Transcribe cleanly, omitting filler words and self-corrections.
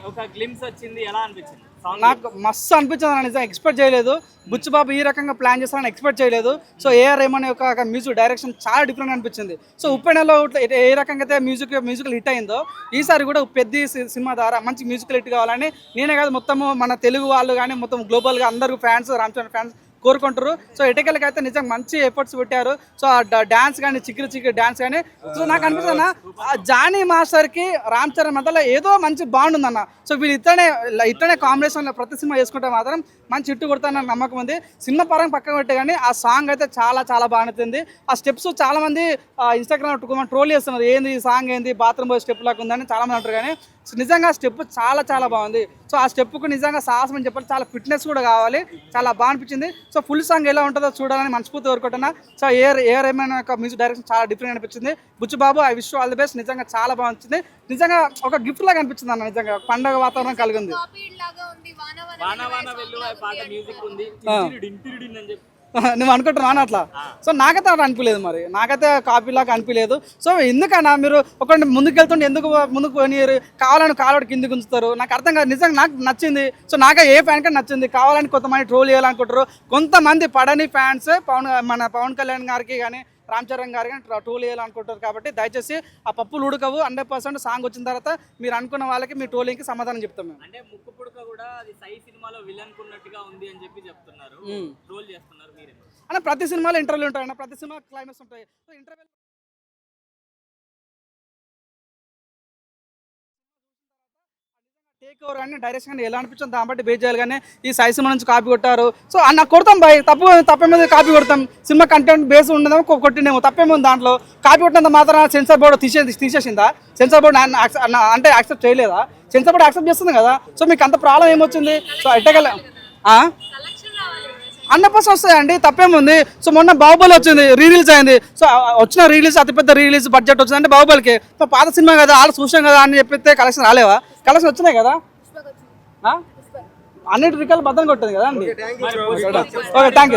ఒక గ్లిమ్స్ వచ్చింది, ఎలా అనిపించింది? నాకు మస్తు అనిపించింది అన్న, నిజంగా ఎక్స్పెక్ట్ చేయలేదు. బుచ్చిబాబు ఈ రకంగా ప్లాన్ చేస్తారని ఎక్స్పెక్ట్ చేయలేదు. సో ఏఆర్ రెహమాన్ యొక్క మ్యూజిక్ డైరెక్షన్ చాలా డిఫరెంట్ అనిపించింది. సో ఉప్పెనలో ఏ రకంగా అయితే మ్యూజికల్ హిట్ అయిందో, ఈసారి కూడా పెద్ద సినిమా ద్వారా మంచి మ్యూజికల్ హిట్ కావాలని నేనే కాదు మొత్తము మన తెలుగు వాళ్ళు కానీ మొత్తం గ్లోబల్గా అందరూ ఫ్యాన్స్, రామ్ చరణ్ ఫ్యాన్స్ కోరుకుంటారు. సో ఎటకెళ్ళకి అయితే నిజంగా మంచి ఎఫర్ట్స్ పెట్టారు. సో ఆ డాన్స్ కానీ చిక్కిరి డాన్స్ కానీ, సో నాకు అనిపిస్తుంది ఆ జానీ మాస్టర్కి రామ్ చరణ్ మధ్యలో ఏదో మంచి బాండ్ ఉందన్న. సో వీళ్ళు ఇట్లనే కాంబినేషన్లో ప్రతి సినిమా చేసుకుంటే మాత్రం మంచి హిట్ కొడతానని నమ్మకం ఉంది. సినిమా పరంగా పక్కన పెట్టే కానీ ఆ సాంగ్ అయితే చాలా చాలా బాగా నచ్చింది. ఆ స్టెప్స్ చాలా మంది ఇన్స్టాగ్రామ్ ట్రోల్ చేస్తున్నారు, ఏంది ఈ సాంగ్ ఏంది బాత్రూమ్ పోయి స్టెప్ లాగా ఉందని చాలా మంది అంటారు. కానీ నిజంగా స్టెప్ చాలా చాలా బాగుంది. సో ఆ స్టెప్కు నిజంగా సాహసం అని చెప్పాలి, చాలా ఫిట్నెస్ కూడా కావాలి, చాలా బాగా అనిపించింది. సో ఫుల్ సాంగ్ ఎలా ఉంటుందో చూడాలని మనస్ఫూర్తి కోరుకుంటున్నా. సో ఏఆర్ రెహమాన్ యొక్క మ్యూజిక్ డైరెక్షన్ చాలా డిఫరెంట్ అనిపించింది. Buchibabu, I wish all the best. నిజంగా చాలా బాగుంది, నిజంగా ఒక గిఫ్ట్ లాగా అనిపించింది అన్న. నిజంగా పండగ వాతావరణం కలిగింది. నువ్వు అనుకుంటున్నా అట్లా. సో నాకైతే అట్లా అనిపించలేదు, మరి నాకైతే కాపీ లాగా అనిపించలేదు. సో ఎందుకన్నా మీరు ఒకటి ముందుకు వెళ్తుంటే ఎందుకు ముందుకు పోనీరు, కావాలని కాలవాడికి కిందికి ఉంచుతారు, నాకు అర్థం కాదు. నిజంగా నాకు నచ్చింది. సో నాకే ఏ ఫ్యాన్ కానీ నచ్చింది. కావాలని కొంతమంది ట్రోల్ చేయాలనుకుంటారు, కొంతమంది పడని ఫ్యాన్స్ మన పవన్ కళ్యాణ్ గారికి కానీ రామ్ చరణ్ గారు కానీ ట్రోల్ చేయాలనుకుంటారు. కాబట్టి దయచేసి ఆ పప్పులు ఉడకవు. 100% సాంగ్ వచ్చిన తర్వాత మీరు అనుకున్న వాళ్ళకి మీ ట్రోలింగ్కి సమాధానం చెప్తాం మేము. అంటే ముక్కు పుడక కూడా అది సై సినిమాలో విలన్ కున్నట్టుగా ఉంది అని చెప్పి చెప్తున్నారు, ట్రోల్ చేస్తున్నారు మీరే. అంటే ప్రతి సినిమాలో ఇంటర్వ్యూలు ఉంటాయి అన్న, ప్రతి సినిమా క్లైమాక్స్ ఉంటాయి. సో ఇంటర్వ్యూ టేక్ ఓవర్ కానీ డైరెక్షన్ కానీ ఎలా అనిపించింది దాన్ని బట్టి బేస్ చేయాలి. కానీ ఈ సాయి సినిమా నుంచి కాపీ కొట్టారు. సో అన్న కొడతాం బాయ్, తప్పేమో కాపీ కొడతాం. సినిమా కంటెంట్ బేస్ ఉండదేమో కొట్టినేమో, తప్పేమో దాంట్లో. కాపీ కొట్టినంత మాత్రం సెన్సార్ బోర్డు తీసేసిందా? సెన్సార్ బోర్డు అంటే యాక్సెప్ట్ చేయలేదా? సెన్సార్ బోర్డు యాక్సెప్ట్ చేస్తుంది కదా. సో మీకు అంత ప్రాబ్లం ఏమొచ్చింది? సో ఎట్టగల 100% వస్తాయండి, తప్పేముంది. సో మొన్న బాహుబలి వచ్చింది, రీరిలీజ్ అయింది. సో వచ్చిన రిలీజ్ అతిపెద్ద రిలీజ్ బడ్జెట్ వచ్చిందంటే బాహుబలికి. సో పాత సినిమా కదా, వాళ్ళు చూసాం కదా అని చెప్పితే కలెక్షన్ రాలేవా? కలెక్షన్ వచ్చినాయి కదా, అన్నిటి రికార్డు బద్దలు కొట్టింది కదా అండి. Okay, thank you.